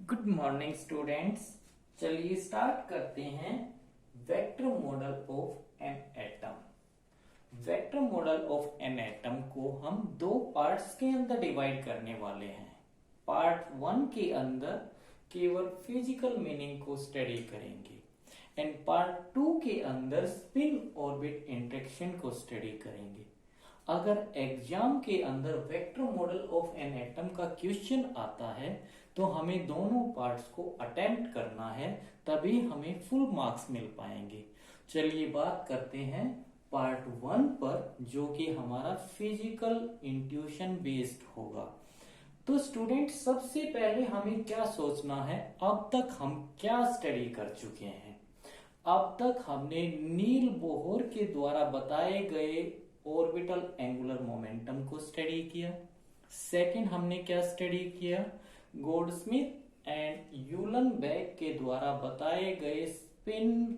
Good morning students. चलिए start करते हैं vector model of an atom. Vector model of an atom को हम दो पार्ट्स के अंदर डिवाइड करने वाले हैं। पार्ट वन के अंदर केवल फिजिकल मीनिंग को स्टडी करेंगे एंड पार्ट टू के अंदर स्पिन ऑर्बिट इंटरेक्शन को स्टडी करेंगे। अगर एग्जाम के अंदर vector model of an atom का क्वेश्चन आता है तो हमें दोनों पार्ट्स को अटेम्प्ट करना है, तभी हमें फुल मार्क्स मिल पाएंगे। चलिए बात करते हैं पार्ट वन पर, जो कि हमारा फिजिकल इंट्यूशन बेस्ड होगा। तो स्टूडेंट, सबसे पहले हमें क्या सोचना है, अब तक हम क्या स्टडी कर चुके हैं। अब तक हमने नील बोहर के द्वारा बताए गए ऑर्बिटल एंगुलर मोमेंटम को स्टडी किया। सेकंड, हमने क्या स्टडी किया, गोल्डस्मिथ एंड यूलनबेक के द्वारा बताए गए स्पिन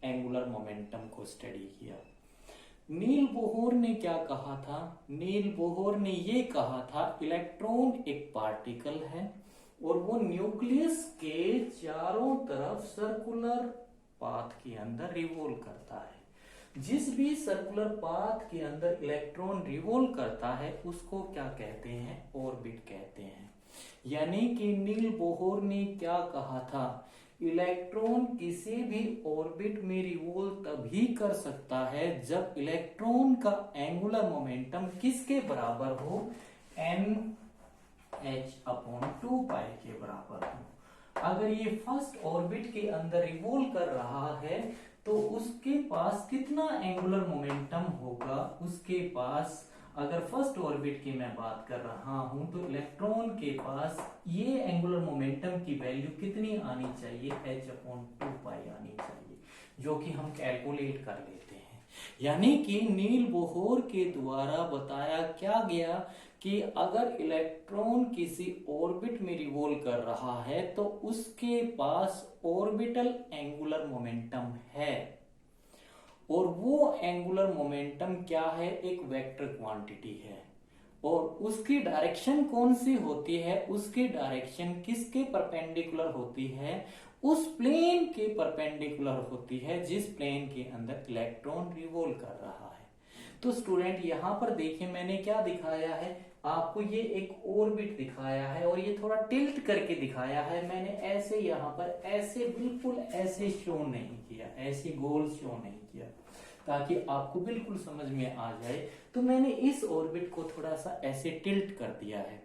एंगुलर मोमेंटम को स्टडी किया। नील बोहर ने क्या कहा था, नील बोहर ने ये कहा था इलेक्ट्रॉन एक पार्टिकल है और वो न्यूक्लियस के चारों तरफ सर्कुलर पाथ के अंदर रिवॉल्व करता है। जिस भी सर्कुलर पाथ के अंदर इलेक्ट्रॉन रिवॉल्व करता है उसको क्या कहते हैं, ऑर्बिट कहते हैं। यानी कि नील बोहर ने क्या कहा था, इलेक्ट्रॉन किसी भी ऑर्बिट में रिवॉल्व तभी कर सकता है जब इलेक्ट्रॉन का एंगुलर मोमेंटम किसके बराबर हो, NH/2π के बराबर हो। अगर ये फर्स्ट ऑर्बिट के अंदर रिवॉल्व कर रहा है तो उसके पास कितना एंगुलर मोमेंटम होगा, उसके पास, अगर फर्स्ट ऑर्बिट की मैं बात कर रहा हूं तो इलेक्ट्रॉन के पास ये एंगुलर मोमेंटम की वैल्यू कितनी आनी चाहिए, H/2π आनी चाहिए, जो कि हम कैलकुलेट कर लेते हैं। यानी कि नील बोहर के द्वारा बताया क्या गया कि अगर इलेक्ट्रॉन किसी ऑर्बिट में रिवॉल्व कर रहा है तो उसके पास ऑर्बिटल एंगुलर मोमेंटम है, और वो एंगुलर मोमेंटम क्या है, एक वेक्टर क्वांटिटी है। और उसकी डायरेक्शन कौन सी होती है, उसकी डायरेक्शन किसके परपेंडिकुलर होती है, उस प्लेन के परपेंडिकुलर होती है जिस प्लेन के अंदर इलेक्ट्रॉन रिवॉल्व कर रहा है। तो स्टूडेंट, यहां पर देखिए मैंने क्या दिखाया है, आपको ये एक ऑर्बिट दिखाया है और ये थोड़ा टिल्ट करके दिखाया है। मैंने ऐसे यहाँ पर ऐसे बिल्कुल ऐसे शो नहीं किया, ऐसे गोल शो नहीं किया, ताकि आपको बिल्कुल समझ में आ जाए। तो मैंने इस ऑर्बिट को थोड़ा सा ऐसे टिल्ट कर दिया है।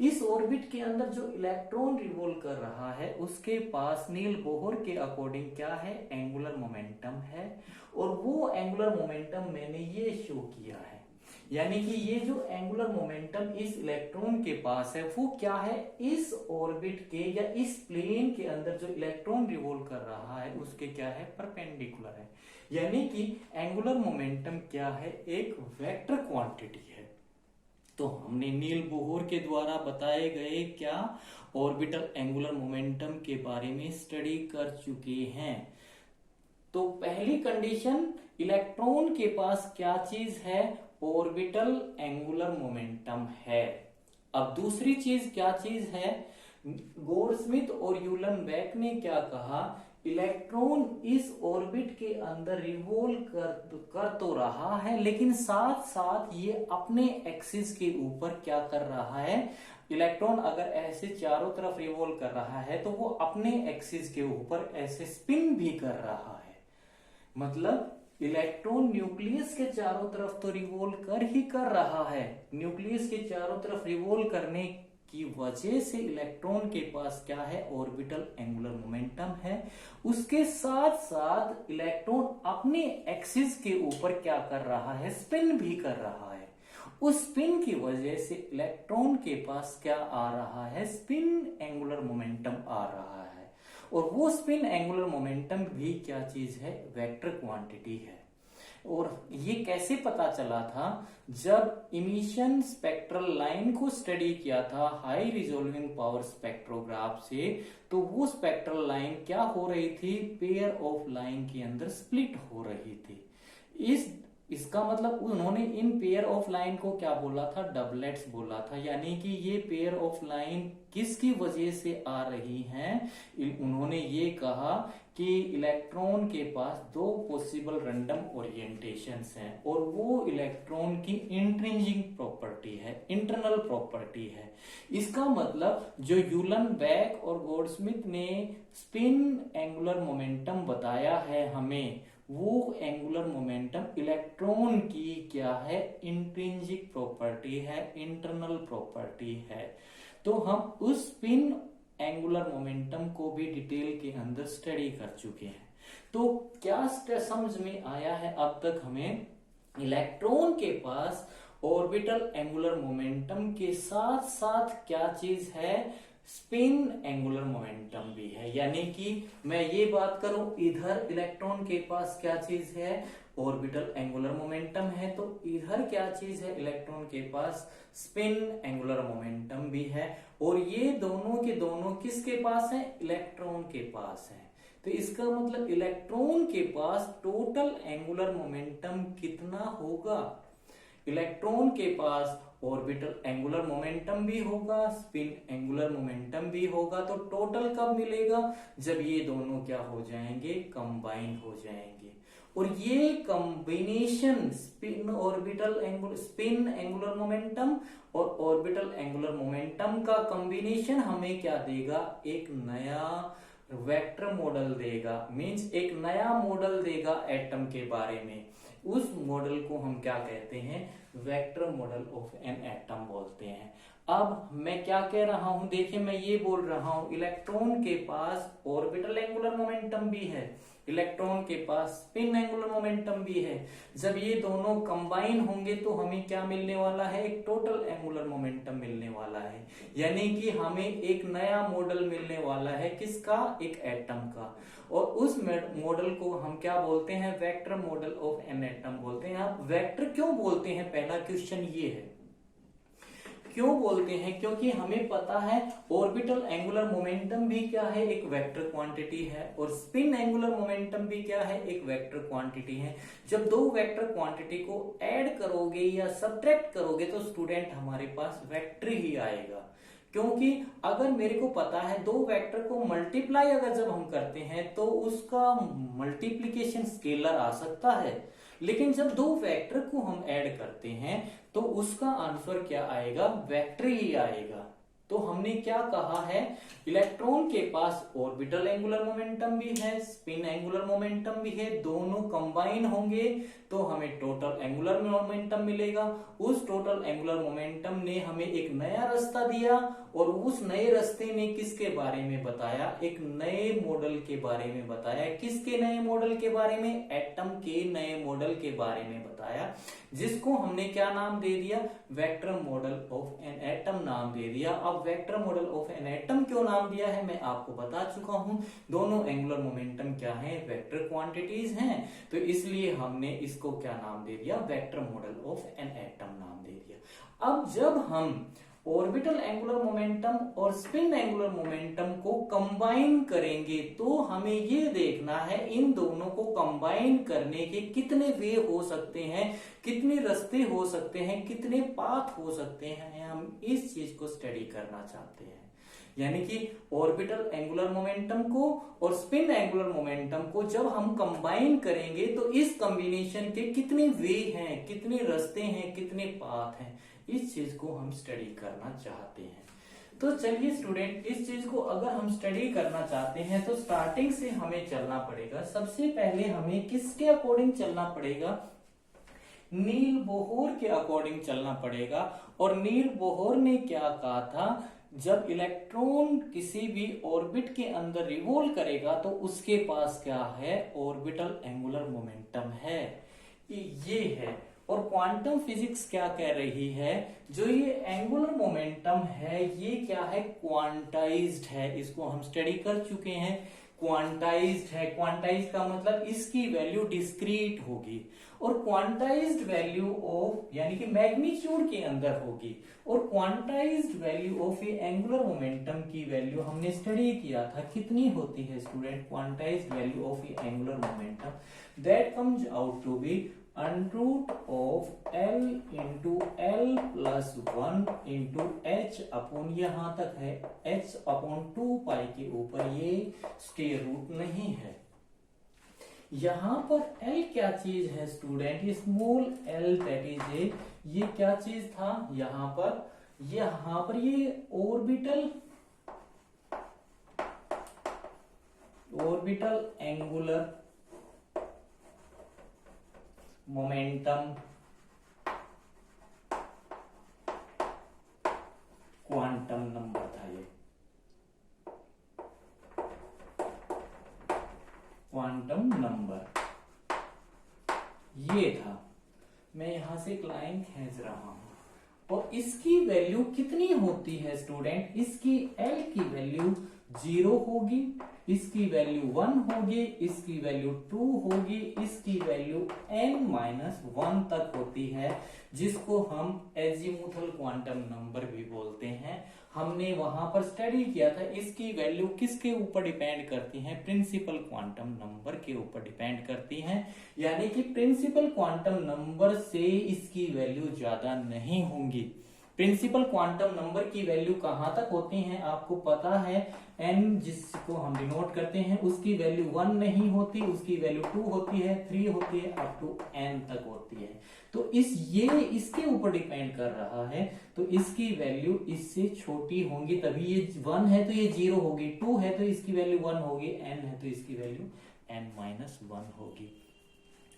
इस ऑर्बिट के अंदर जो इलेक्ट्रॉन रिवॉल्व कर रहा है उसके पास नील बोहर के अकॉर्डिंग क्या है, एंगुलर मोमेंटम है, और वो एंगुलर मोमेंटम मैंने ये शो किया है। यानी कि ये जो एंगुलर मोमेंटम इस इलेक्ट्रॉन के पास है वो क्या है, इस ऑर्बिट के या इस प्लेन के अंदर जो इलेक्ट्रॉन रिवॉल्व कर रहा है उसके क्या है, परपेंडिकुलर है। यानी कि एंगुलर मोमेंटम क्या है, एक वेक्टर क्वांटिटी है। तो हमने नील बोहर के द्वारा बताए गए क्या, ऑर्बिटल एंगुलर मोमेंटम के बारे में स्टडी कर चुके हैं। तो पहली कंडीशन, इलेक्ट्रॉन के पास क्या चीज है, ऑर्बिटल एंगुलर मोमेंटम है। अब दूसरी चीज क्या चीज है, गोल्डस्मिथ और यूलनबेक ने क्या कहा, इलेक्ट्रॉन इस ऑर्बिट के अंदर रिवॉल्व कर तो रहा है लेकिन साथ साथ ये अपने एक्सिस के ऊपर क्या कर रहा है, इलेक्ट्रॉन अगर ऐसे चारों तरफ रिवॉल्व कर रहा है तो वो अपने एक्सिस के ऊपर ऐसे स्पिन भी कर रहा है। मतलब इलेक्ट्रॉन न्यूक्लियस के चारों तरफ तो रिवॉल्व कर रहा है, न्यूक्लियस के चारों तरफ रिवॉल्व करने की वजह से इलेक्ट्रॉन के पास क्या है, ऑर्बिटल एंगुलर मोमेंटम है। उसके साथ साथ इलेक्ट्रॉन अपने एक्सिस के ऊपर क्या कर रहा है, स्पिन भी कर रहा है। उस स्पिन की वजह से इलेक्ट्रॉन के पास क्या आ रहा है, स्पिन एंगुलर मोमेंटम आ रहा है, और वो स्पिन एंगुलर मोमेंटम भी क्या चीज है, वेक्टर क्वांटिटी है। और ये कैसे पता चला था, जब इमिशन स्पेक्ट्रल लाइन को स्टडी किया था हाई रिजोल्विंग पावर स्पेक्ट्रोग्राफ से, तो वो स्पेक्ट्रल लाइन क्या हो रही थी, पेयर ऑफ लाइन के अंदर स्प्लिट हो रही थी। इसका मतलब उन्होंने इन पेयर ऑफ लाइन को क्या बोला था, डबलेट्स बोला था। यानी कि ये पेयर ऑफ लाइन किसकी वजह से आ रही हैं? उन्होंने ये कहा कि इलेक्ट्रॉन के पास दो पॉसिबल रैंडम ओरिएंटेशंस हैं और वो इलेक्ट्रॉन की इंट्रिंसिक प्रॉपर्टी है, इंटरनल प्रॉपर्टी है। इसका मतलब जो यूलनबेक और गॉडस्मिथ ने स्पिन एंगुलर मोमेंटम बताया है हमें, वो एंगुलर मोमेंटम इलेक्ट्रॉन की क्या है? इंट्रिंसिक प्रॉपर्टी है, इंटरनल प्रॉपर्टी है। तो हम उस स्पिन एंगुलर मोमेंटम को भी डिटेल के अंदर स्टडी कर चुके हैं। तो क्या समझ में आया है अब तक हमें? इलेक्ट्रॉन के पास ऑर्बिटल एंगुलर मोमेंटम के साथ साथ क्या चीज है? स्पिन एंगुलर मोमेंटम भी है। यानी कि मैं ये बात करूं, इधर इलेक्ट्रॉन के पास क्या चीज है? ऑर्बिटल एंगुलर मोमेंटम है। तो इधर क्या चीज है? इलेक्ट्रॉन के पास स्पिन एंगुलर मोमेंटम भी है। और ये दोनों के दोनों किसके पास है? इलेक्ट्रॉन के पास है। तो इसका मतलब इलेक्ट्रॉन के पास टोटल एंगुलर मोमेंटम कितना होगा? इलेक्ट्रॉन के पास ऑर्बिटल एंगुलर मोमेंटम भी होगा, स्पिन एंगुलर मोमेंटम भी होगा। तो टोटल कब मिलेगा? जब ये दोनों क्या हो जाएंगे? कंबाइन हो जाएंगे। और ये कॉम्बिनेशन स्पिन एंगुलर मोमेंटम और ऑर्बिटल एंगुलर मोमेंटम का कॉम्बिनेशन हमें क्या देगा? एक नया वेक्टर मॉडल देगा। मींस एक नया मॉडल देगा एटम के बारे में। उस मॉडल को हम क्या कहते हैं? Vector model of an atom बोलते हैं। अब मैं क्या कह रहा हूं? देखिए, मैं ये बोल रहा हूं इलेक्ट्रॉन के पास ऑर्बिटल एंगुलर मोमेंटम भी है, इलेक्ट्रॉन के पास स्पिन एंगुलर मोमेंटम भी है। जब ये दोनों कंबाइन होंगे तो हमें क्या मिलने वाला है? एक टोटल एंगुलर मोमेंटम मिलने वाला है। यानी कि हमें एक नया मॉडल मिलने वाला है। किसका? एक एटम का। और उस मॉडल को हम क्या बोलते हैं? Vector model of an atom बोलते हैं। आप वेक्टर क्यों बोलते हैं? पहला क्वेश्चन ये है, क्यों बोलते हैं? क्योंकि हमें पता है ऑर्बिटल एंगुलर मोमेंटम भी क्या है? एक वेक्टर क्वांटिटी है। और स्पिन एंगुलर मोमेंटम भी क्या है? एक वेक्टर क्वांटिटी है। जब दो वेक्टर क्वांटिटी को ऐड करोगे या सब्ट्रैक्ट करोगे तो स्टूडेंट हमारे पास वेक्टर ही आएगा। क्योंकि अगर मेरे को पता है दो वेक्टर को मल्टीप्लाई अगर जब हम करते हैं तो उसका मल्टीप्लीकेशन स्केलर आ सकता है, लेकिन जब दो वेक्टर को हम ऐड करते हैं तो उसका आंसर क्या आएगा? वेक्टर ही आएगा। तो हमने क्या कहा है? इलेक्ट्रॉन के पास ऑर्बिटल एंगुलर मोमेंटम भी है, स्पिन एंगुलर मोमेंटम भी है। दोनों कंबाइन होंगे तो हमें टोटल एंगुलर मोमेंटम मिलेगा। उस टोटल एंगुलर मोमेंटम ने हमें एक नया रास्ता दिया और उस नए रास्ते ने किसके बारे में बताया? एक नए मॉडल के बारे में बताया। किसके नए मॉडल के बारे में? एटम के नए मॉडल के बारे में बताया, जिसको हमने क्या नाम दे दिया? Vector model of an atom नाम दे दिया। अब vector model of an atom क्यों नाम दिया है मैं आपको बता चुका हूं। दोनों एंगुलर मोमेंटम क्या है? वेक्टर क्वांटिटीज हैं। तो इसलिए हमने इसको क्या नाम दे दिया? Vector model of an atom नाम दे दिया। अब जब हम ऑर्बिटल एंगुलर मोमेंटम और स्पिन एंगुलर मोमेंटम को कंबाइन करेंगे तो हमें ये देखना है इन दोनों को कंबाइन करने के कितने वे हो सकते हैं, कितने रास्ते हो सकते हैं, कितने पाथ हो सकते हैं। हम इस चीज को स्टडी करना चाहते हैं। यानी कि ऑर्बिटल एंगुलर मोमेंटम को और स्पिन एंगुलर मोमेंटम को जब हम कंबाइन करेंगे तो इस कॉम्बिनेशन के कितने वे हैं, कितने रास्ते हैं, कितने पाथ हैं, इस चीज को हम स्टडी करना चाहते हैं। तो चलिए स्टूडेंट, इस चीज को अगर हम स्टडी करना चाहते हैं तो स्टार्टिंग से हमें चलना पड़ेगा। सबसे पहले हमें किसके अकॉर्डिंग चलना पड़ेगा? नील बोहर के अकॉर्डिंग चलना पड़ेगा। और नील बोहर ने क्या कहा था? जब इलेक्ट्रॉन किसी भी ऑर्बिट के अंदर रिवॉल्व करेगा तो उसके पास क्या है? ऑर्बिटल एंगुलर मोमेंटम है, ये है। और क्वांटम फिजिक्स क्या कह रही है? जो ये एंगुलर मोमेंटम है ये क्या है? क्वांटाइज्ड है। इसको हम स्टडी कर चुके हैं। क्वांटाइज्ड है। क्वांटाइज्ड का मतलब इसकी वैल्यू डिस्क्रीट होगी और क्वांटाइज्ड वैल्यू ऑफ यानी कि मैग्नीट्यूड के अंदर होगी। और quantised value of a angular momentum की वैल्यू हमने स्टडी किया था, कितनी होती है student? Quantised value of a angular momentum that comes out to be under of L into L plus 1 into H upon यहां तक है एच अपॉन 2 पाई के ऊपर, ये स्क्वायर रूट नहीं है। यहां पर एल क्या चीज है student, small L that is ये क्या चीज था, यहां पर ये orbital angular momentum quantum number था, ये क्वांटम नंबर ये था। मैं यहां से एक लाइन खींच रहा हूं और इसकी वैल्यू कितनी होती है स्टूडेंट, इसकी एल की वैल्यू 0 होगी, इसकी वैल्यू 1 होगी, इसकी वैल्यू 2 होगी, इसकी वैल्यू n-1 तक होती है, जिसको हम एजीमुथल क्वांटम नंबर भी बोलते हैं। हमने वहां पर स्टडी किया था, इसकी वैल्यू किसके ऊपर डिपेंड करती है, प्रिंसिपल क्वांटम नंबर के ऊपर डिपेंड करती है। यानी कि प्रिंसिपल क्वांटम नंबर से इसकी वैल्यू ज्यादा नहीं होंगी। प्रिंसिपल क्वांटम नंबर की वैल्यू कहां तक होती है आपको पता है, n जिसको हम डिनोट करते हैं उसकी वैल्यू 1 नहीं होती, उसकी वैल्यू 2 होती है, 3 होती है, अप टू n तक होती है। तो ये इसके ऊपर डिपेंड कर रहा है, तो इसकी वैल्यू इससे छोटी होंगी, तभी ये 1 है तो ये 0 होगी, 2 है तो इसकी वैल्यू 1 होगी, n है तो इसकी वैल्यू n-1 होगी।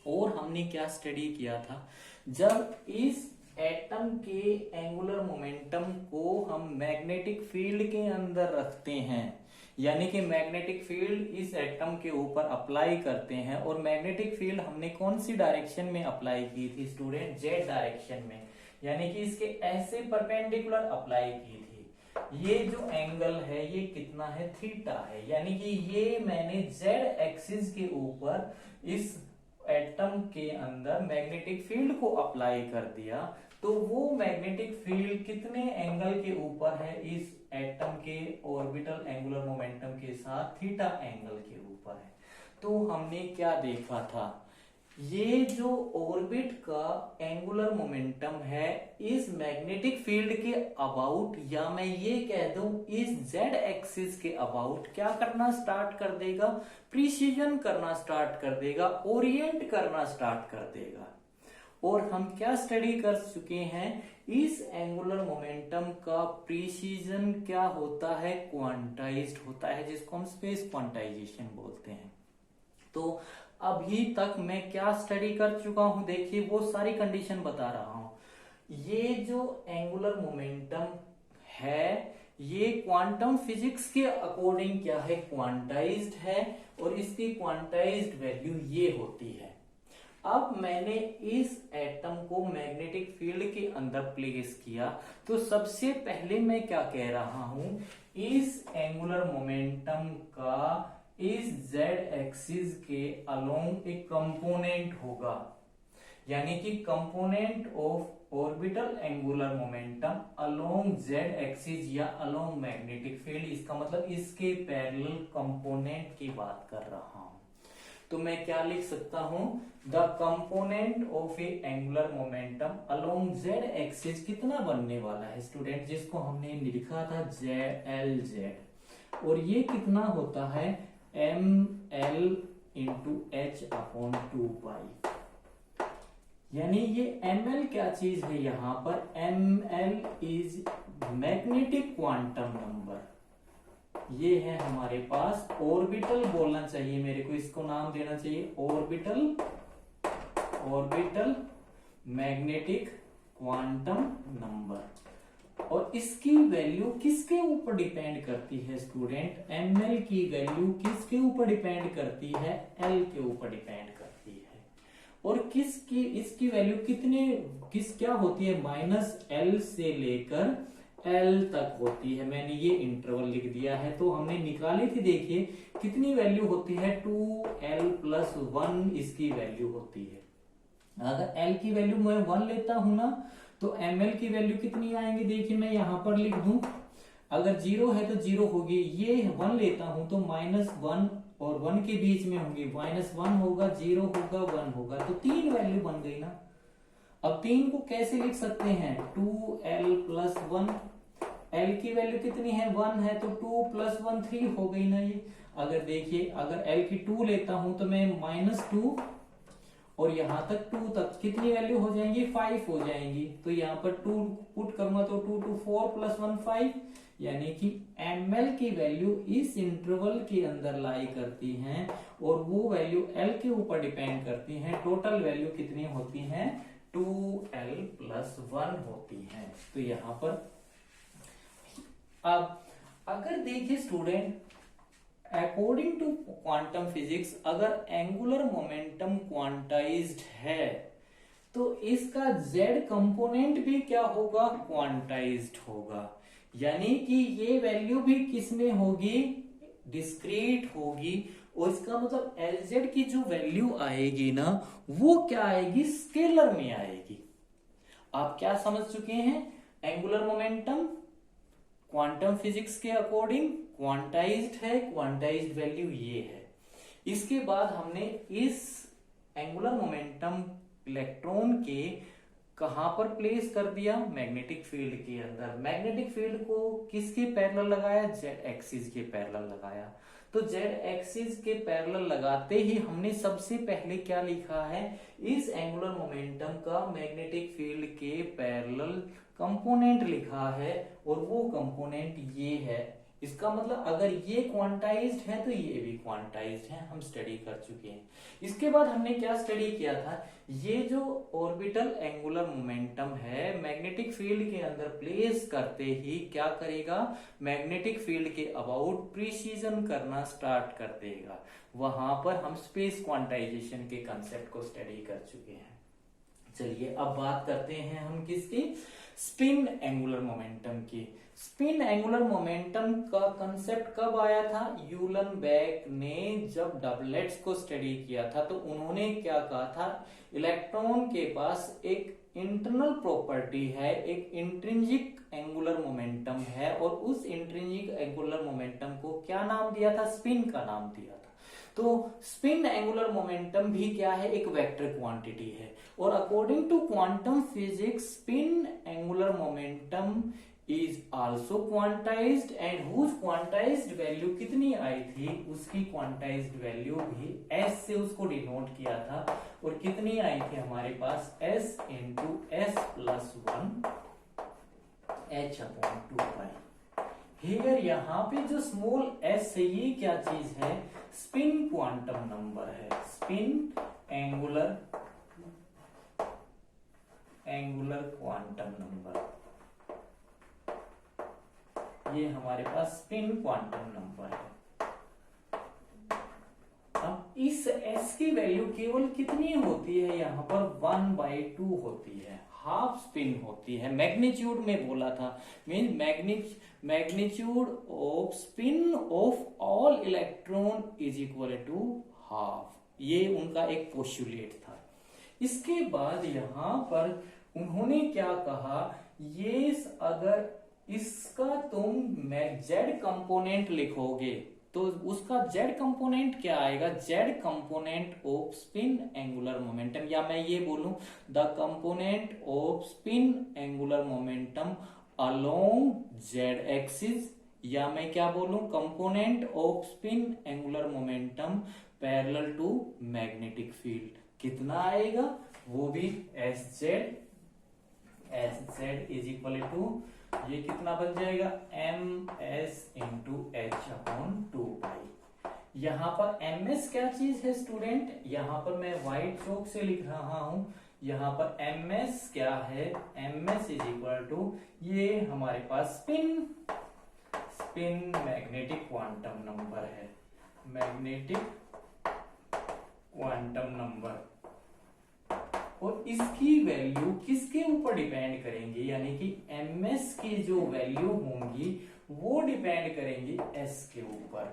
और हमने क्या स्टडी किया था, जब इस एटम के एंगुलर मोमेंटम को हम मैग्नेटिक फील्ड के अंदर रखते हैं, यानी कि मैग्नेटिक फील्ड इस एटम के ऊपर अप्लाई करते हैं, और मैग्नेटिक फील्ड हमने कौन सी डायरेक्शन में अप्लाई की थी स्टूडेंट, जेड डायरेक्शन में, यानी कि इसके ऐसे परपेंडिकुलर अप्लाई की थी। ये जो एंगल है ये कितना है, थीटा है, यानी कि ये मैंने जेड एक्सिस के ऊपर इस एटम के अंदर मैग्नेटिक फील्ड को अप्लाई कर दिया, तो वो मैग्नेटिक फील्ड कितने एंगल के ऊपर है, इस एटम के ऑर्बिटल एंगुलर मोमेंटम के साथ थीटा एंगल के ऊपर है। तो हमने क्या देखा था, ये जो ऑर्बिट का एंगुलर मोमेंटम है इस मैग्नेटिक फील्ड के अबाउट, या मैं ये कह दूं इस जेड एक्सिस के अबाउट क्या करना स्टार्ट कर देगा, प्रिसीजन करना स्टार्ट कर देगा, ओरिएंट करना स्टार्ट कर देगा। और हम क्या स्टडी कर चुके हैं, इस एंगुलर मोमेंटम का प्रिसीजन क्या होता है, क्वांटाइज्ड होता है, जिसको हम स्पेस क्वांटाइजेशन बोलते हैं। तो अभी तक मैं क्या स्टडी कर चुका हूं, देखिए वो सारी कंडीशन बता रहा हूं। ये जो एंगुलर मोमेंटम है ये क्वांटम फिजिक्स के अकॉर्डिंग क्या है, क्वांटाइज्ड है, और इसकी क्वांटाइज्ड वैल्यू ये होती है। अब मैंने इस एटम को मैग्नेटिक फील्ड के अंदर प्लेस किया, तो सबसे पहले मैं क्या कह रहा हूं, इस एंगुलर मोमेंटम का इस जेड एक्सिस के अलोंग एक कंपोनेंट होगा, यानी कि component of orbital angular momentum along Z axis या अलोंग मैग्नेटिक फील्ड, इसका मतलब इसके पैरेलल कंपोनेंट की बात कर रहा हूं। तो मैं क्या लिख सकता हूं, the component of a angular momentum along Z axis कितना बनने वाला है स्टूडेंट, जिसको हमने लिखा था एल जेड, और ये कितना होता है ml इंटू एच अपॉन 2 पाई। यानी ये ml क्या चीज है, यहां पर ml is magnetic quantum number, ये है हमारे पास ऑर्बिटल बोलना चाहिए मेरे को, इसको नाम देना चाहिए ऑर्बिटल मैग्नेटिक क्वांटम नंबर। और इसकी वैल्यू किसके ऊपर डिपेंड करती है स्टूडेंट, ml की वैल्यू किसके ऊपर डिपेंड करती है, l के ऊपर डिपेंड करती है। और इसकी वैल्यू क्या होती है, -l से लेकर L तक होती है, मैंने ये इंटरवल लिख दिया है। तो हमने निकाली थी, देखिए कितनी वैल्यू होती है, 2l+1 इसकी वैल्यू होती है। अगर L की वैल्यू मैं 1 लेता हूं ना, तो ml की वैल्यू कितनी आएंगी, देखिए मैं यहां पर लिख दूं, अगर 0 है तो 0 होगी, ये 1 लेता हूं तो -1 और 1 के बीच में होंगी, -1 होगा, 0 होगा, 1 होगा, तो 3 वैल्यू बन गई ना। अब 3 को कैसे लिख सकते हैं, 2l प्लस 1, l की वैल्यू कितनी है, 1 है, तो 2 प्लस 1 3 हो गई ना ये। अगर देखिए, अगर l की 2 लेता हूं तो मैं -2 और यहां तक 2 तक कितनी वैल्यू हो जाएंगी, 5 हो जाएंगी। तो यहां पर 2 पुट करूंगा तो 2 2 4 प्लस 1 5, यानी कि ml की वैल्यू इस इंटरवल के अंदर लाई करती हैं और वो वैल्यू l के ऊपर डिपेंड करती हैं। टोटल वैल्यू कितनी होती हैं, 2l प्लस 1 होती हैं। तो यहां पर अब अगर देखिए student, according to quantum physics, अगर एंगुलर मोमेंटम क्वांटाइज्ड है तो इसका z कंपोनेंट भी क्या होगा, क्वांटाइज्ड होगा। यानी कि ये वैल्यू भी किसमें होगी, डिस्क्रीट होगी। और इसका मतलब Lz की जो वैल्यू आएगी ना, वो क्या आएगी, स्केलर में आएगी। आप क्या समझ चुके हैं, एंगुलर मोमेंटम क्वांटम फिजिक्स के अकॉर्डिंग क्वांटाइज्ड है, क्वांटाइज्ड वैल्यू ये है। इसके बाद हमने इस एंगुलर मोमेंटम इलेक्ट्रॉन के कहां पर प्लेस कर दिया, मैग्नेटिक फील्ड के अंदर। मैग्नेटिक फील्ड को किसके पैरेलल लगाया, जेड एक्सिस के पैरेलल लगाया। तो जेड एक्सिस के पैरेलल लगाते ही हमने सबसे पहले क्या लिखा है, इस एंगुलर मोमेंटम का मैग्नेटिक फील्ड के पैरेलल कंपोनेंट लिखा है और वो कंपोनेंट ये है। इसका मतलब अगर ये क्वांटाइज्ड है तो ये भी क्वांटाइज्ड है, हम स्टडी कर चुके हैं। इसके बाद हमने क्या स्टडी किया था, ये जो ऑर्बिटल एंगुलर मोमेंटम है मैग्नेटिक फील्ड के अंदर प्लेस करते ही क्या करेगा, मैग्नेटिक फील्ड के अबाउट प्रिसीजन करना स्टार्ट कर देगा। वहां पर हम स्पेस क्वांटाइजेशन के कंसेप्ट को स्टडी कर चुके हैं। चलिए अब बात करते हैं हम किसकी, स्पिन एंगुलर मोमेंटम की। स्पिन एंगुलर मोमेंटम का कंसेप्ट कब आया था, यूलनबेक ने जब डबलेट्स को स्टडी किया था तो उन्होंने क्या कहा था, इलेक्ट्रॉन के पास एक इंटरनल प्रॉपर्टी है, एक इंट्रिंसिक एंगुलर मोमेंटम है और उस इंट्रिंसिक एंगुलर मोमेंटम को क्या नाम दिया था, स्पिन का नाम दिया था। तो स्पिन एंगुलर मोमेंटम भी क्या है, एक वेक्टर क्वांटिटी है। और according to quantum physics spin angular momentum is also quantised and whose quantised value कितनी आई थी, उसकी क्वांटाइज्ड वैल्यू भी s से उसको डिनोट किया था और कितनी आई थी हमारे पास, s into s plus 1 h/2π। Here यहाँ पे जो स्मॉल s है ये क्या चीज है, स्पिन क्वांटम नंबर है, स्पिन एंगुलर क्वांटम नंबर, ये हमारे पास स्पिन क्वांटम नंबर है। अब इस s की वैल्यू केवल कितनी होती है, यहाँ पर 1/2 होती है, हाफ स्पिन होती है। मैग्नीट्यूड में बोला था, mean magnitude of spin of all electron is equal to half, ये उनका एक पोस्टुलेट था। इसके बाद यहां पर उन्होंने क्या कहा, ये अगर इसका तुम z कंपोनेंट लिखोगे तो उसका z कंपोनेंट क्या आएगा, z component of spin angular momentum, या मैं ये बोलूं the component of spin angular momentum along z axis, या मैं क्या बोलूं component of spin angular momentum parallel to magnetic field. कितना आएगा, वो भी sz इज इक्वल टू, ये कितना बन जाएगा, ms इंटू h/2π। यहां पर ms क्या चीज है स्टूडेंट, यहां पर मैं व्हाइट चौक से लिख रहा हूं, यहां पर ms क्या है, ms इज इक्वल टू, ये हमारे पास स्पिन मैग्नेटिक क्वांटम नंबर है, मैग्नेटिक क्वांटम नंबर। और इसकी वैल्यू किसके ऊपर डिपेंड करेंगी, यानी कि ms की जो वैल्यू होंगी वो डिपेंड करेंगी s के ऊपर।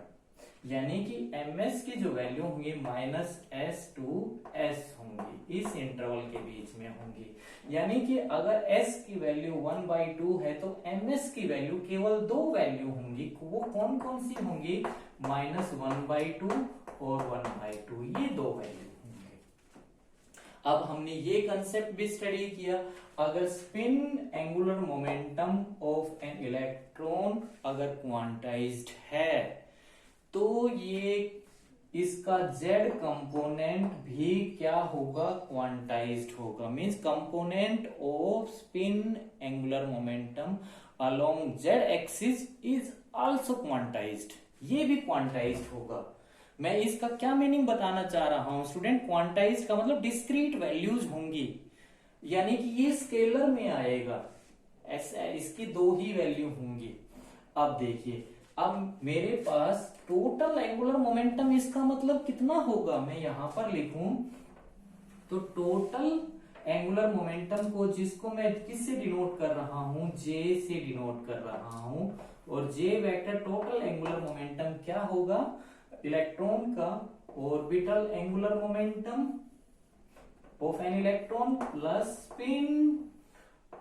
यानी कि ms की जो वैल्यू होंगी -s to s होंगी, इस इंटरवल के बीच में होंगी। यानी कि अगर s की वैल्यू 1/2 है तो ms की वैल्यू केवल दो वैल्यू होंगी, वो कौन कौन सी होंगी? -1/2 और 1/2, ये दो वैल्यू होंगे। अब हमने ये कंसेप्ट भी स्टडी किया, अगर spin angular momentum of an electron अगर क्वांटाइज्ड है तो ये इसका z कंपोनेंट भी क्या होगा? क्वांटाइज्ड होगा। Means component of spin angular momentum along z axis is also quantized, ये भी क्वांटाइज्ड होगा। मैं इसका क्या मीनिंग बताना चाह रहा हूं स्टूडेंट? क्वांटाइज्ड का मतलब डिस्क्रीट वैल्यूज होंगी, यानी कि ये स्केलर में आएगा, ऐसा इसकी दो ही वैल्यू होंगी। अब देखिए, अब मेरे पास टोटल एंगुलर मोमेंटम, इसका मतलब कितना होगा? मैं यहां पर लिखूं तो टोटल एंगुलर मोमेंटम को, जिसको मैं किससे डिनोट कर रहा हूं? जे से डिनोट कर रहा हूं, और जे वेक्टर टोटल एंगुलर मोमेंटम क्या होगा? इलेक्ट्रॉन का orbital angular momentum of an electron plus spin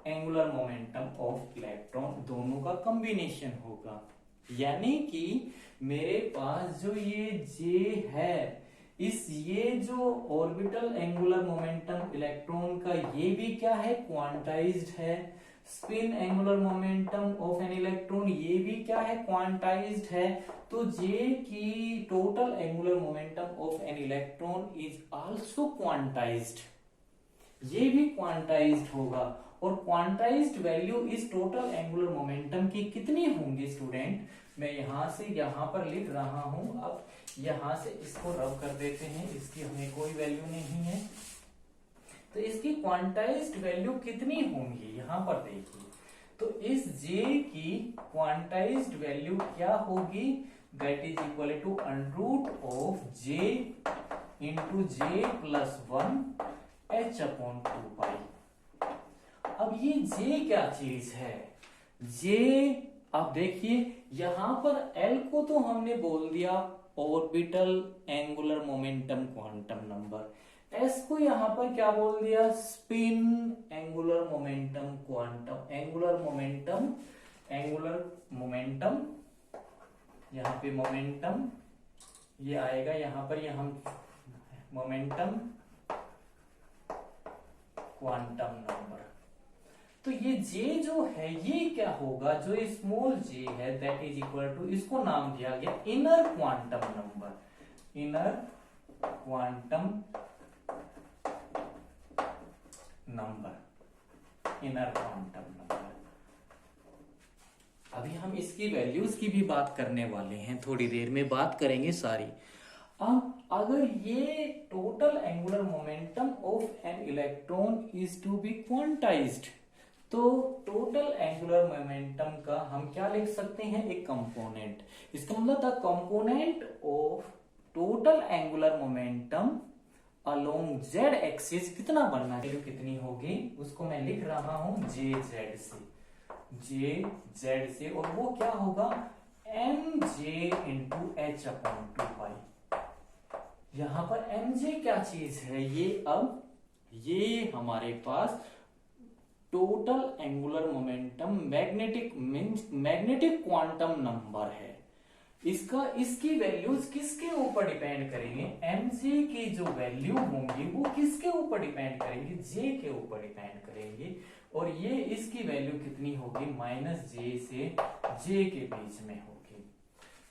angular momentum of electron, दोनों का कॉम्बिनेशन होगा। यानी कि मेरे पास जो ये J है, ये जो ऑर्बिटल एंगुलर मोमेंटम इलेक्ट्रॉन का, ये भी क्या है? क्वांटाइज्ड है। Spin angular momentum of an electron, ये भी क्या है? क्वांटाइज्ड है। तो J की total angular momentum of an electron is also quantized, ये भी क्वांटाइज्ड होगा। और क्वांटाइज्ड वैल्यू इस टोटल एंगुलर मोमेंटम की कितनी होंगी स्टूडेंट? मैं यहां से यहां पर लिख रहा हूं, अब यहां से इसको रब कर देते हैं, इसकी हमें कोई वैल्यू नहीं है, तो इसकी क्वांटाइज्ड वैल्यू कितनी होंगी? यहां पर देखिए, तो इस J की क्वांटाइज्ड वैल्यू क्या होगी? That is equal to √J इंटू J+1 h/2π। अब ये J क्या चीज है? J, अब देखिए यहां पर L को तो हमने बोल दिया orbital angular momentum quantum number, S को यहां पर क्या बोल दिया? Spin angular momentum quantum, angular momentum, यहां पे मोमेंटम ये आएगा, यहां पर ये हम मोमेंटम क्वांटम नंबर। तो ये J जो है ये क्या होगा? जो स्मॉल j है दैट इज इक्वल टू, इसको नाम दिया गया inner quantum number, inner quantum number. अभी हम इसकी वैल्यूज की भी बात करने वाले हैं, थोड़ी देर में बात करेंगे सारी। अब अगर ये total angular momentum of an electron is to be quantised, तो टोटल एंगुलर मोमेंटम का हम क्या लिख सकते हैं? एक कंपोनेंट। इसका मतलब the component of total angular momentum along z axis कितना बनना चाहिए? कितनी होगी उसको मैं लिख रहा हूं jz से, और वो क्या होगा? mj into h/2π। यहां पर mj क्या चीज है? ये अब ये हमारे पास total angular momentum magnetic quantum number है। इसकी वैल्यूज किसके ऊपर डिपेंड करेंगे? mj की जो वैल्यू होंगी वो किसके ऊपर डिपेंड करेंगे? j के ऊपर डिपेंड करेंगे। और ये इसकी वैल्यू कितनी होगी? -j से j के बीच में होगी।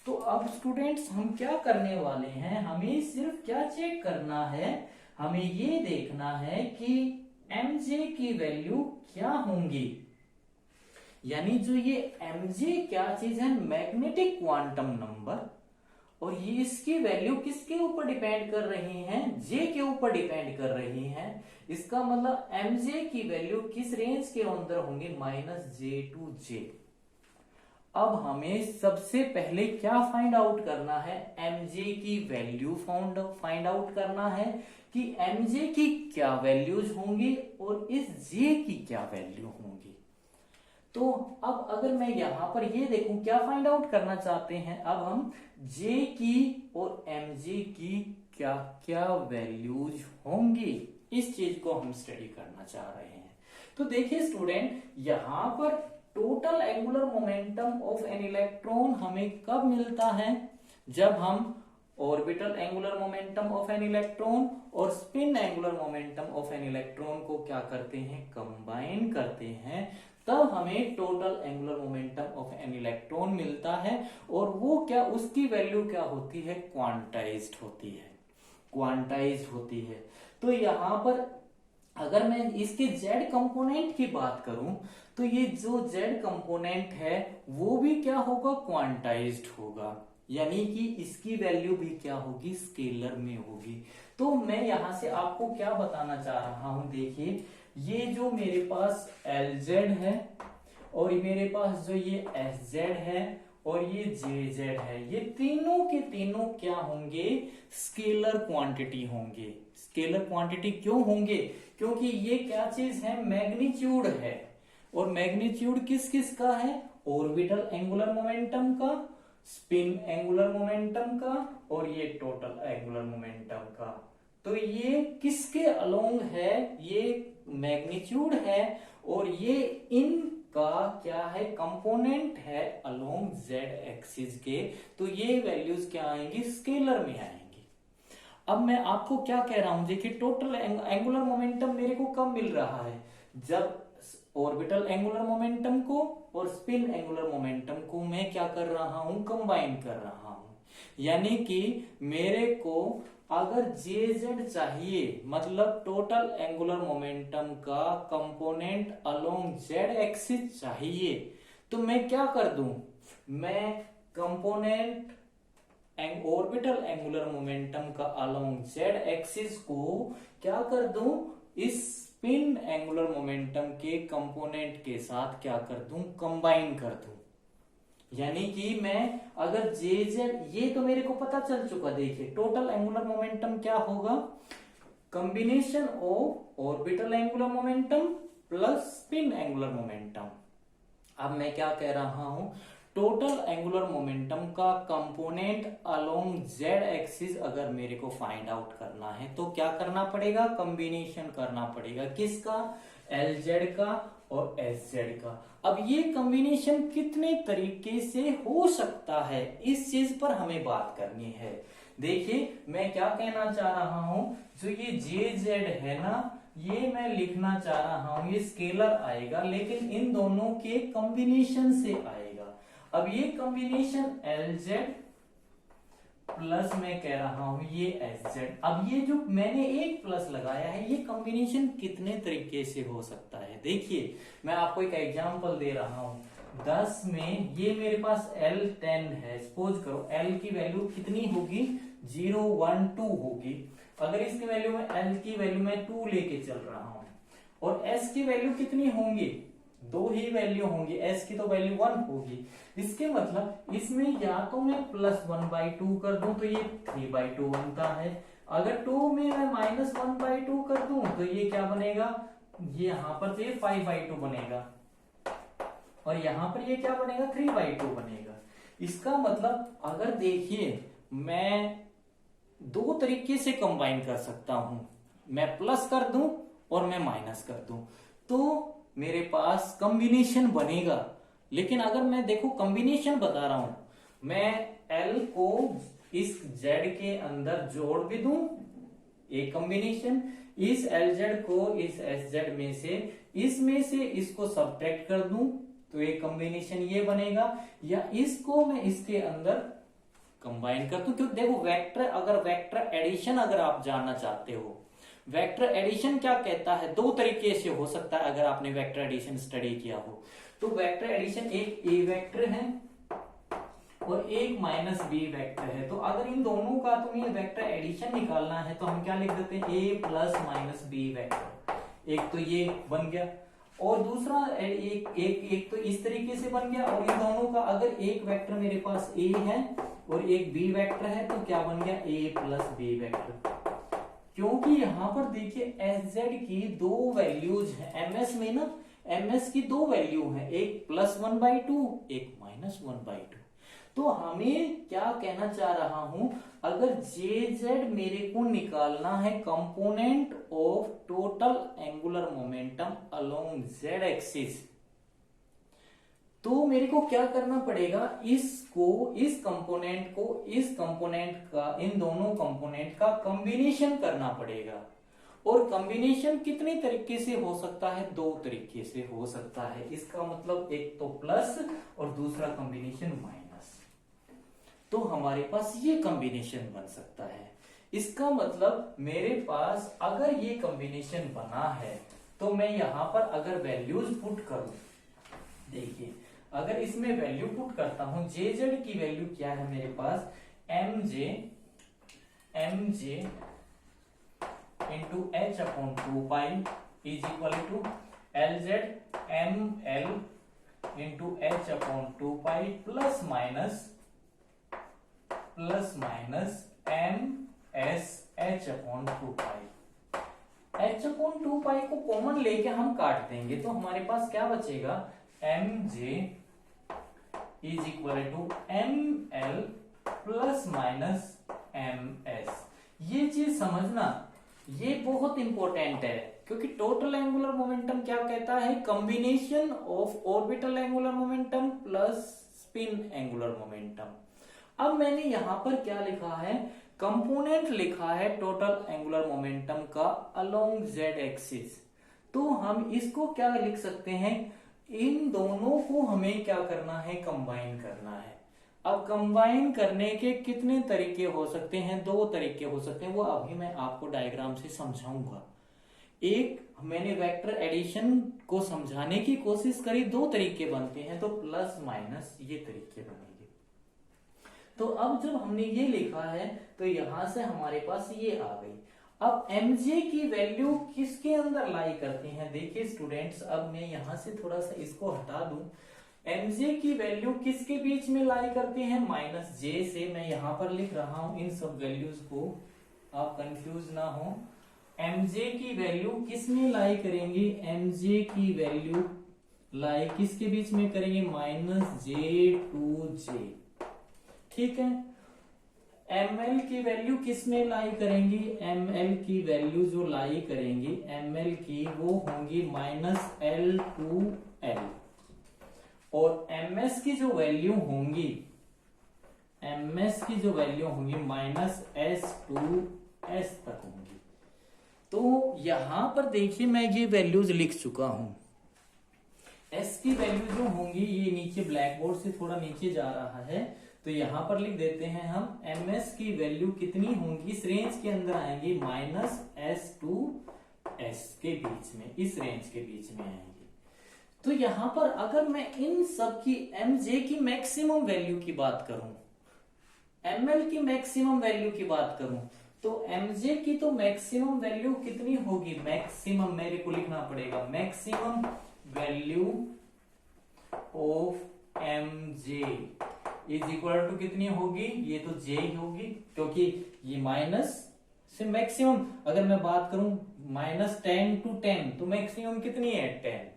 तो अब स्टूडेंट्स हम क्या करने वाले हैं? हमें सिर्फ क्या चेक करना है? हमें ये देखना है कि mj की वैल्यू क्या होंगी, यानी जो ये mj क्या चीज है? Magnetic quantum number. और ये इसकी वैल्यू किसके ऊपर डिपेंड कर रही हैं? j के ऊपर डिपेंड कर रही हैं। इसका मतलब mj की वैल्यू किस रेंज के अंदर होंगे? -j to j। अब हमें सबसे पहले क्या फाइंड आउट करना है? mj की वैल्यू फाइंड आउट करना है कि mj की क्या वैल्यूज होंगी और इस j की क्या वैल्यू होंगी। तो अब अगर मैं यहां पर ये देखूं, क्या फाइंड आउट करना चाहते हैं, अब हम जे की और mj की क्या क्या वैल्यूज होंगी, इस चीज को हम स्टडी करना चाह रहे हैं। तो देखिए स्टूडेंट, यहां पर total angular momentum of an electron हमें कब मिलता है, जब हम orbital angular momentum of an electron और spin angular momentum of an electron को क्या करते हैं, कंबाइन करते हैं, तब हमें total angular momentum of an electron मिलता है। और वो क्या, उसकी वैल्यू क्या होती है, क्वांटाइज्ड होती है, क्वांटाइज्ड होती है। तो यहां पर अगर मैं इसके z कंपोनेंट की बात करूं, तो ये जो z कंपोनेंट है वो भी क्या होगा, क्वांटाइज्ड होगा, यानी कि इसकी वैल्यू भी क्या होगी, स्केलर में होगी। तो मैं यहां से आपको क्या बताना चाह रहा हूं, देखिए ये जो मेरे पास Lz है और मेरे पास जो ये Sz है और ये Jz है, ये तीनों के तीनों क्या होंगे, स्केलर क्वांटिटी होंगे। स्केलर क्वांटिटी क्यों होंगे, क्योंकि ये क्या चीज है, मैग्नीट्यूड है। और मैग्नीट्यूड किस किस का है, ऑर्बिटल एंगुलर मोमेंटम का, स्पिन एंगुलर मोमेंटम का और ये टोटल एंगुलर मोमेंटम का। तो ये किसके अलोंग है, ये मैग्नीट्यूड है और ये इनका क्या है, कंपोनेंट है अलोंग जेड एक्सिस के। तो ये वैल्यूज क्या आएंगी, स्केलर में आएंगी। अब मैं आपको क्या कह रहा हूं, देखिए टोटल एंगुलर मोमेंटम मेरे को कब मिल रहा है, जब ऑर्बिटल एंगुलर मोमेंटम को और स्पिन एंगुलर मोमेंटम को मैं क्या कर रहा हूं, कंबाइन कर रहा हूं। यानी कि मेरे को अगर Jz चाहिए, मतलब टोटल एंगुलर मोमेंटम का कंपोनेंट अलोंग जेड एक्सिस चाहिए, तो मैं क्या कर दूं, मैं कंपोनेंट ऑर्बिटल एंगुलर मोमेंटम का अलोंग जेड एक्सिस को क्या कर दूं, इस स्पिन एंगुलर मोमेंटम के कंपोनेंट के साथ क्या कर दूं, कंबाइन कर दूं। यानी कि मैं अगर Jz, ये तो मेरे को पता चल चुका, देखिए टोटल एंगुलर मोमेंटम क्या होगा, combination of orbital angular momentum plus spin angular momentum. अब मैं क्या कह रहा हूं, टोटल एंगुलर मोमेंटम का कंपोनेंट अलोंग जेड एक्सिस अगर मेरे को फाइंड आउट करना है तो क्या करना पड़ेगा, कॉम्बिनेशन करना पड़ेगा, किसका, Lz का और Sz का। अब ये कॉम्बिनेशन कितने तरीके से हो सकता है, इस चीज पर हमें बात करनी है। देखिए मैं क्या कहना चाह रहा हूं, जो ये Jz है ना, ये मैं लिखना चाह रहा हूं, ये स्केलर आएगा लेकिन इन दोनों के कॉम्बिनेशन से आएगा। अब ये कॉम्बिनेशन Lz प्लस मैं कह रहा हूं ये Sz, अब ये जो मैंने एक प्लस लगाया है, ये कॉम्बिनेशन कितने तरीके से हो सकता है। देखिए मैं आपको एक एग्जांपल दे रहा हूं, 10 में ये मेरे पास L10 है, सपोज करो L की वैल्यू कितनी होगी, 0 1 2 होगी। अगर इसकी वैल्यू में L की वैल्यू में 2 लेके चल रहा हूं और S की वैल्यू कितनी होंगी, 2 ही वैल्यू होंगी, S की तो वैल्यू 1 होगी। इसके मतलब इसमें या तो मैं +1/2 कर दूं तो ये 3/2 बनता है, अगर 2 में मैं -1/2 कर दूं तो ये क्या बनेगा, ये यहां पर तो ये 5/2 बनेगा और यहां पर ये क्या बनेगा, 3/2 बनेगा। इसका मतलब अगर देखिए मैं 2 तरीके से कंबाइन कर सकता हूं, मैं प्लस कर दूं और मैं माइनस कर दूं, तो मेरे पास कॉम्बिनेशन बनेगा। लेकिन अगर मैं देखो कॉम्बिनेशन बता रहा हूं, मैं L को इस Z के अंदर जोड़ भी दूं, एक कॉम्बिनेशन, इस Lz को इस Sz में से, इसमें से इसको सब्ट्रैक्ट कर दूं तो एक कॉम्बिनेशन ये बनेगा, या इसको मैं इसके अंदर कंबाइन कर दूं। क्योंकि देखो वेक्टर, अगर वेक्टर एडिशन अगर आप जानना चाहते हो, वेक्टर एडिशन क्या कहता है, 2 तरीके से हो सकता है अगर आपने वेक्टर एडिशन स्टडी किया हो। तो वेक्टर एडिशन एक A वेक्टर है और एक -B वेक्टर है। तो अगर इन दोनों का तुम्हें वेक्टर एडिशन निकालना है तो हम क्या लिख देते हैं, A + -B वेक्टर। एक तो ये बन गया और दूसरा एक तो इस तरीके से बन गया, और इन दोनों का अगर एक वेक्टर मेरे पास A है और एक B वेक्टर है तो क्या बन गया, A + B वेक्टर। क्योंकि यहां पर देखिए Sz की 2 वैल्यूज है, MS में ना एम एस की दो वैल्यू है, एक +1/2 एक -1/2। तो हमें क्या कहना चाह रहा हूं, अगर जे जेड मेरे को निकालना है component of total angular momentum along Z axis, तो मेरे को क्या करना पड़ेगा, इस कंपोनेंट का, इन दोनों कंपोनेंट का कॉम्बिनेशन करना पड़ेगा। और कॉम्बिनेशन कितने तरीके से हो सकता है, दो तरीके से हो सकता है। इसका मतलब एक तो प्लस और दूसरा कॉम्बिनेशन माइनस। तो हमारे पास ये कॉम्बिनेशन बन सकता है। इसका मतलब मेरे पास अगर ये कॉम्बिनेशन बना है तो मैं यहां पर अगर वैल्यूज पुट करूं, देखिए अगर इसमें वैल्यू पुट करता हूं, जे जेड की वैल्यू क्या है मेरे पास, m j into H upon 2 is equal to l z m l into H upon 2 plus minus M s h upon 2 h upon 2 को कॉमन लेके हम काट देंगे तो हमारे पास क्या बचेगा, M J is equal to M L plus minus M S. ये चीज समझना, ये बहुत इंपॉर्टेंट है, क्योंकि टोटल एंगुलर मोमेंटम क्या कहता है, combination of orbital angular momentum plus spin angular momentum. अब मैंने यहां पर क्या लिखा है, कंपोनेंट लिखा है टोटल एंगुलर मोमेंटम का अलोंग जेड एक्सिस। तो हम इसको क्या लिख सकते हैं, इन दोनों को हमें क्या करना है, कंबाइन करना है। अब कंबाइन करने के कितने तरीके हो सकते हैं, दो तरीके हो सकते हैं, वो अभी मैं आपको डायग्राम से समझाऊंगा। एक मैंने वेक्टर एडिशन को समझाने की कोशिश करी, दो तरीके बनते हैं, तो प्लस माइनस ये तरीके बनेंगे। तो अब जब हमने ये लिखा है तो यहां से हमारे पास ये आ गई। अब mj की वैल्यू किसके अंदर लाई करती हैं, देखिए स्टूडेंट्स, अब मैं यहां से थोड़ा सा इसको हटा दूं, mj की वैल्यू किसके बीच में लाई करती है, -j से। मैं यहां पर लिख रहा हूं इन सब वैल्यूज को, आप कंफ्यूज ना हो। mj की वैल्यू किस में लाई करेंगे, mj की वैल्यू लाई किसके बीच में करेंगे, -j to j, ठीक है। ml की वैल्यू किस में लाई करेंगी, ml की वैल्यू जो लाई करेंगी ml की, वो होंगी -l to l। और ms की जो वैल्यू होंगी, ms की जो वैल्यू होंगी -s to s तक होंगी। तो यहां पर देखिए मैं ये वैल्यूज लिख चुका हूं। s की वैल्यू जो होंगी, ये नीचे ब्लैक बोर्ड से थोड़ा नीचे जा रहा है, तो यहां पर लिख देते हैं हम, ms की वैल्यू कितनी होंगी, इस रेंज के अंदर आएंगी, -s to s के बीच में, इस रेंज के बीच में आएंगी। तो यहां पर अगर मैं इन सब की mj की मैक्सिमम वैल्यू की बात करूं, ml की मैक्सिमम वैल्यू की बात करूं, तो mj की तो मैक्सिमम वैल्यू कितनी होगी, मैक्सिमम मेरे को लिखना पड़ेगा, maximum value of mj is equal to कितनी होगी, ये तो j ही होगी, क्योंकि ये माइनस से मैक्सिमम, अगर मैं बात करूं -10 to 10, तो मैक्सिमम कितनी है, 10।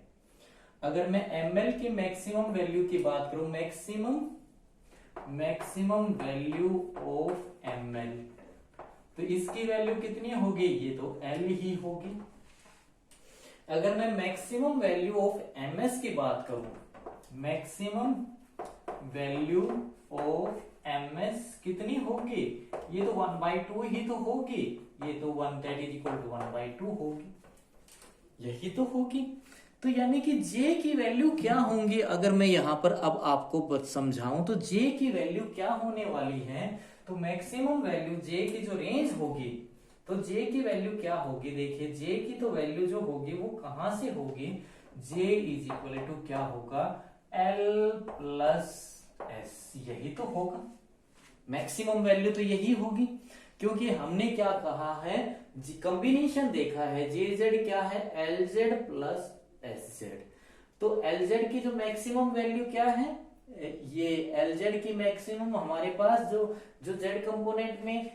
अगर मैं ml की मैक्सिमम वैल्यू की बात करूं, मैक्सिमम वैल्यू ऑफ ml, तो इसकी वैल्यू कितनी होगी, ये तो l ही होगी। अगर मैं मैक्सिमम वैल्यू ऑफ ms की बात करूं, मैक्सिमम वैल्यू ऑफ ms कितनी होगी, ये तो 1/2 ही तो होगी, ये तो 1 that is equal to 1/2 होगी, यही तो होगी। तो यानी कि j की वैल्यू क्या होंगी, अगर मैं यहां पर अब आपको समझाऊं तो j की वैल्यू क्या होने वाली है, तो मैक्सिमम वैल्यू j की जो रेंज होगी, तो j की वैल्यू क्या होगी, देखिए j की तो वैल्यू जो होगी वो कहां से होगी, j इज इक्वल टू क्या होगा, l प्लस s, यही तो होगा, मैक्सिमम वैल्यू तो यही होगी, क्योंकि हमने क्या कहा है, कॉम्बिनेशन देखा है, जे जेड क्या है, L Z plus S Z. तो एल जेड की जो मैक्सिमम वैल्यू क्या है, ये एल जेड की मैक्सिमम हमारे पास जो जेड कंपोनेंट में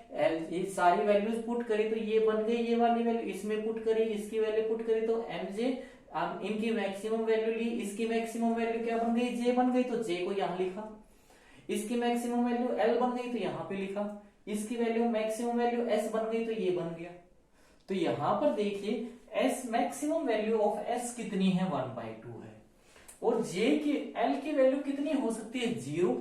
ये सारी वैल्यूज पुट करी, तो ये बन गई ये वाली वैल्यू, इसमें पुट करी, इसकी वैल्यू पुट करी, तो एम जे अब इनकी मैक्सिमम वैल्यू ली, इसकी मैक्सिमम वैल्यू क्या बन गई, जे बन गई, तो जे को यहां लिखा। इसकी मैक्सिमम वैल्यू एल बन गई तो यहां पे लिखा। इसकी वैल्यू मैक्सिमम वैल्यू एस बन गई तो ये बन गया। तो यहां पर देखिए S maximum value of S कितनी है, 1/2 है। और जे की एल की वैल्यू कितनी हो सकती है, 0।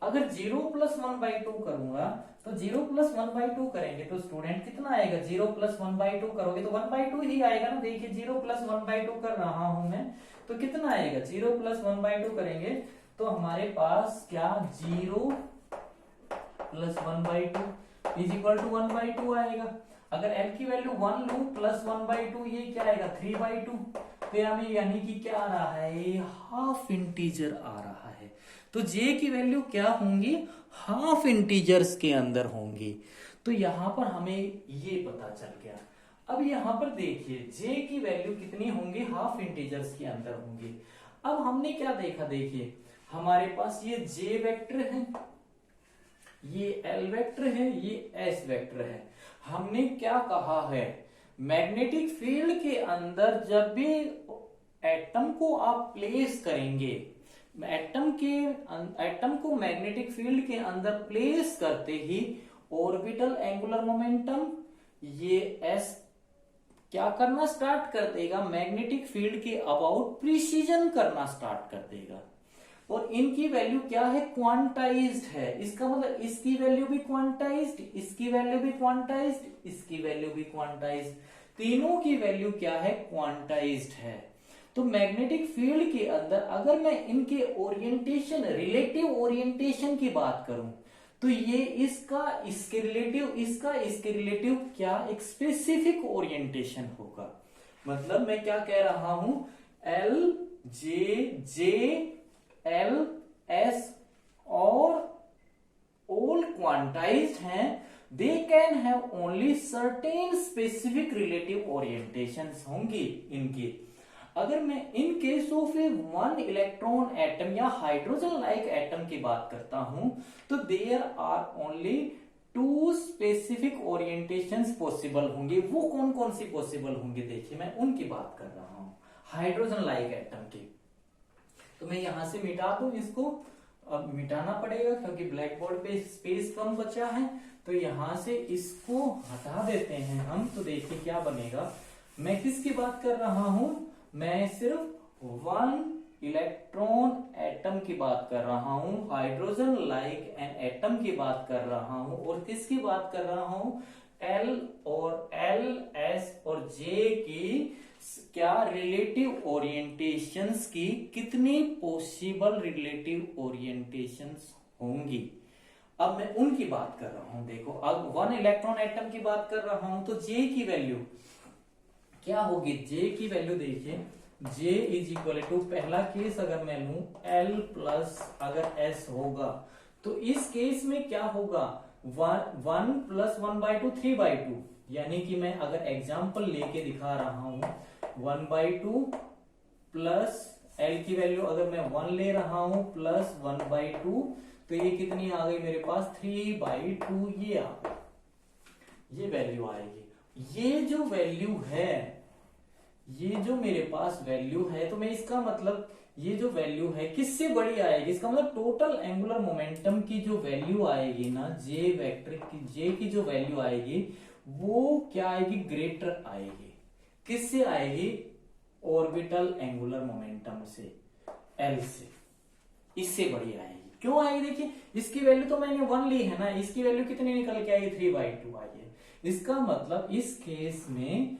अगर 0 + 1/2 करूंगा तो 0 + 1/2 करेंगे तो स्टूडेंट कितना आएगा, 0 + 1/2 करोगे तो 1/2 ही आएगा ना। देखिए 0 + 1/2 कर रहा हूं मैं तो कितना आएगा, 0 + 1/2 करेंगे तो हमारे पास क्या 0 + 1/2 = 1/2 आएगा। अगर l की वैल्यू 1 लूं + 1/2 ये क्या आएगा, 3/2। तो हमें यानी कि क्या आ रहा है, हाफ इंटीजर आ रहा है। तो j की वैल्यू क्या होंगी, हाफ इंटीजर्स के अंदर होंगी। तो यहां पर हमें ये पता चल गया। अब यहां पर देखिए j की वैल्यू कितनी होंगी, हाफ इंटीजर्स के अंदर होंगी। अब हमने क्या देखा, देखिए हमारे पास ये j वेक्टर है, ये l वेक्टर है, ये s वेक्टर है। हमने क्या कहा है, मैग्नेटिक फील्ड के अंदर जब भी एटम को आप प्लेस करेंगे, एटम को मैग्नेटिक फील्ड के अंदर प्लेस करते ही ऑर्बिटल एंगुलर मोमेंटम ये s क्या करना स्टार्ट कर देगा, मैग्नेटिक फील्ड के अबाउट प्रिसीजन करना स्टार्ट कर देगा। और इनकी वैल्यू क्या है, क्वांटाइज्ड है। इसका मतलब इसकी वैल्यू भी क्वांटाइज्ड, इसकी वैल्यू भी क्वांटाइज्ड, इसकी वैल्यू भी क्वांटाइज्ड, तीनों की वैल्यू क्या है, क्वांटाइज्ड है। तो मैग्नेटिक फील्ड के अंदर अगर मैं इनके ओरिएंटेशन, रिलेटिव ओरिएंटेशन की बात करूं तो ये इसका इसके रिलेटिव, इसका इसके रिलेटिव क्या एक स्पेसिफिक ओरिएंटेशन होगा। मतलब मैं क्या कह रहा हूं, एल जे एल एस और ऑल क्वांटाइज्ड हैं, they can have only certain specific relative orientations होंगी इनकी। अगर मैं in case of a one electron atom या हाइड्रोजन लाइक एटम की बात करता हूं तो there are only 2 specific orientations possible होंगे। वो कौन कौन सी पॉसिबल होंगे, देखिए मैं उनकी बात कर रहा हूं, हाइड्रोजन लाइक एटम की। तो मैं यहां से मिटा दूं इसको, अब मिटाना पड़ेगा क्योंकि ब्लैक बोर्ड पे स्पेस कम बचा है। तो यहां से इसको हटा देते हैं हम। तो देखिए क्या बनेगा, मैं किसकी बात कर रहा हूं, मैं सिर्फ 1 इलेक्ट्रॉन एटम की बात कर रहा हूं, हाइड्रोजन लाइक एन एटम की बात कर रहा हूं। और किसकी बात कर रहा हूं, एल और एल एस और जे की क्या रिलेटिव ओरिएंटेशंस की कितनी पॉसिबल रिलेटिव ओरिएंटेशंस होंगी। अब मैं उनकी बात कर रहा हूं। देखो अब 1 इलेक्ट्रॉन एटम की बात कर रहा हूं तो जे की वैल्यू क्या होगी, जे की वैल्यू देखिए J = पहला केस अगर मैं लूं L प्लस अगर S होगा तो इस केस में क्या होगा, 1 + 1/2 3/2। यानी कि मैं अगर एग्जांपल लेके दिखा रहा हूं 1/2 प्लस L की वैल्यू अगर मैं 1 ले रहा हूं प्लस 1/2 तो ये कितनी आ गई मेरे पास 3/2, ये आ गई, ये वैल्यू आएगी। ये जो वैल्यू है, ये जो मेरे पास वैल्यू है, तो मैं इसका मतलब ये जो वैल्यू है किससे बड़ी आएगी, इसका मतलब टोटल एंगुलर मोमेंटम की जो वैल्यू आएगी ना, जे वेक्टर की, जे की जो वैल्यू आएगी वो क्या आएगी, ग्रेटर आएगी। किससे आएगी, ऑर्बिटल एंगुलर मोमेंटम से, एल से, इससे बड़ी आएगी। क्यों आएगी, देखिए इसकी वैल्यू तो मैंने 1 ली है ना, इसकी वैल्यू कितनी निकल के आएगी, 3/2 आई है। इसका मतलब इस केस में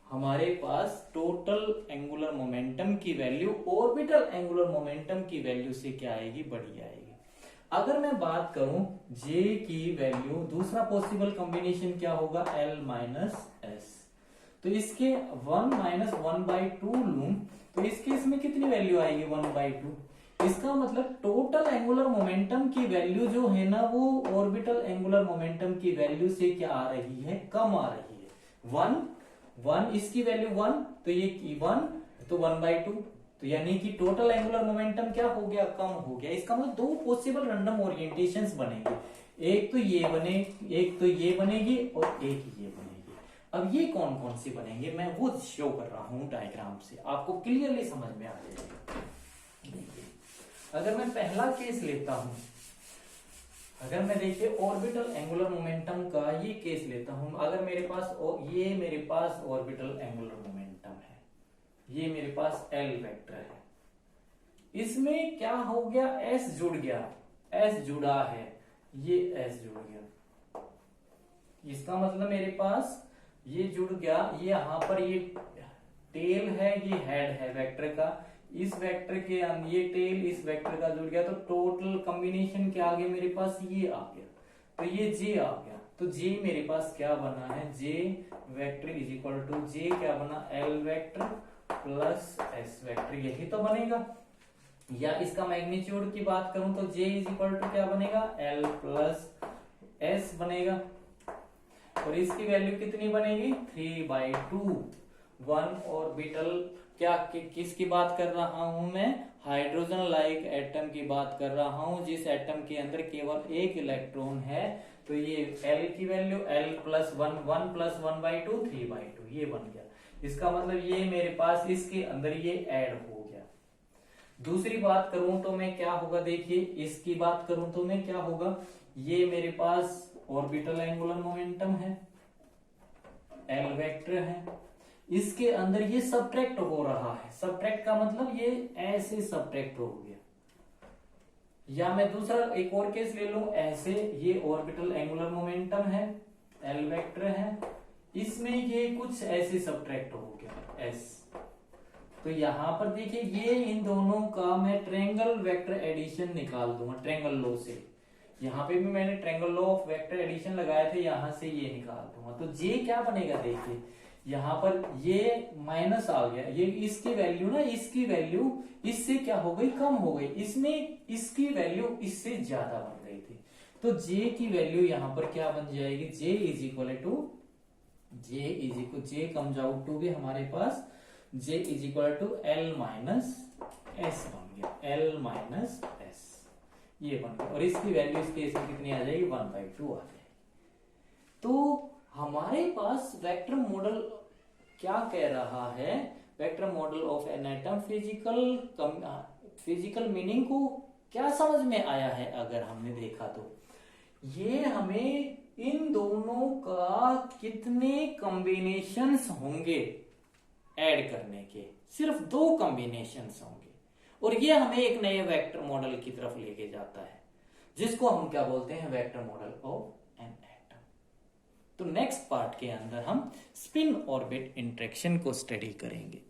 हमारे पास टोटल एंगुलर मोमेंटम की वैल्यू ऑर्बिटल एंगुलर मोमेंटम की वैल्यू से क्या आएगी, बड़ी आएगी। अगर मैं बात करूं J की वैल्यू, दूसरा पॉसिबल कॉम्बिनेशन क्या होगा, L - S। तो इसके 1 - 1/2 लूं तो इस केस में कितनी वैल्यू आएगी, 1/2। इसका मतलब टोटल एंगुलर मोमेंटम की वैल्यू जो है ना वो ऑर्बिटल एंगुलर मोमेंटम की वैल्यू से क्या आ रही है, कम आ रही है। 1 इसकी वैल्यू 1 तो ये 1 तो 1/2, तो यानी कि टोटल एंगुलर मोमेंटम क्या हो गया, कम हो गया। इसका मतलब 2 पॉसिबल रैंडम ओरिएंटेशंस बनेंगे, एक तो ये बने, एक तो ये बनेगी और एक ये बनेगी। अब ये कौन कौन सी बनेंगे मैं वो शो कर रहा हूं डायग्राम से, आपको क्लियरली समझ में आ जाएगा। देखिए अगर मैं पहला केस लेता हूं, अगर मैं देखिए ऑर्बिटल एंगुलर मोमेंटम का ये केस लेता हूं, अगर मेरे पास ये मेरे पास ऑर्बिटल एंगुलर मोमेंटम है, ये मेरे पास एल वेक्टर है, इसमें क्या हो गया, एस जुड़ गया, एस जुड़ा है, ये एस जुड़ गया, इसका मतलब मेरे पास ये जुड़ गया, ये यहां पर ये टेल है, ये हेड है वेक्टर का, इस वेक्टर के ये टेल इस वेक्टर का जुड़ गया, तो टोटल कॉम्बिनेशन क्या आ गया मेरे पास, ये आ गया, तो ये जे आ गया, तो जे मेरे पास क्या बना है, जे वेक्टर इज इक्वल टू जे क्या बना, L vector plus S vector, यही तो बनेगा। या इसका मैग्नीट्यूड की बात करूं तो जे इज इक्वल टू क्या बनेगा, एल प्लस एस बनेगा, और इसकी वैल्यू कितनी बनेगी, 3/2। वन ऑर्बिटल क्या किसकी बात कर रहा हूं मैं, हाइड्रोजन लाइक एटम की बात कर रहा हूं, जिस एटम के अंदर केवल एक इलेक्ट्रॉन है, तो ये L की वैल्यू L प्लस 1 प्लस 1/2 3/2 ये बन गया। इसका मतलब ये मेरे पास इसके अंदर ये ऐड हो गया। दूसरी बात करूं तो मैं क्या होगा, देखिए इसकी बात करूं तो मैं क्या होगा, ये मेरे पास ऑर्बिटल एंगुलर मोमेंटम है, L वेक्टर है, इसके अंदर ये सब्ट्रैक्ट हो रहा है, सब्ट्रैक्ट का मतलब ये ऐसे सब्ट्रैक्ट हो गया। या मैं दूसरा एक और केस ले लूं, ऐसे ये ऑर्बिटल एंगुलर मोमेंटम है, L वेक्टर है, इसमें ये कुछ ऐसे सब्ट्रैक्ट हो गया S, तो यहां पर देखिए ये इन दोनों का मैं ट्रायंगल वेक्टर एडिशन निकाल दूंगा ट्रायंगल लॉ से, यहां पे भी मैंने triangle law of vector addition लगाए थे, यहां से ये निकाल दूंगा, तो जे क्या बनेगा, देखिए यहां पर ये माइनस आ गया, ये इसकी वैल्यू ना, इसकी वैल्यू इससे क्या हो गई, कम हो गई, इसमें इसकी वैल्यू इससे ज्यादा बन गई थी, तो जे की वैल्यू यहां पर क्या बन जाएगी, j is equal to j comes out to भी हमारे पास j is equal to l minus s बन गया, एल माइनस एस ये बन गया, और इसकी वैल्यू इस केस में कितनी आ जाएगी, 1/2 आ जाएगी। तो हमारे पास वेक्टर मॉडल क्या कह रहा है, vector model of an atom physical meaning को क्या समझ में आया है, अगर हमने देखा तो ये हमें इन दोनों का कितने कॉम्बिनेशंस होंगे ऐड करने के, सिर्फ 2 कॉम्बिनेशंस होंगे, और ये हमें एक नए वेक्टर मॉडल की तरफ लेके जाता है, जिसको हम क्या बोलते हैं, vector model of an atom. तो नेक्स्ट पार्ट के अंदर हम स्पिन ऑर्बिट इंटरेक्शन को स्टडी करेंगे।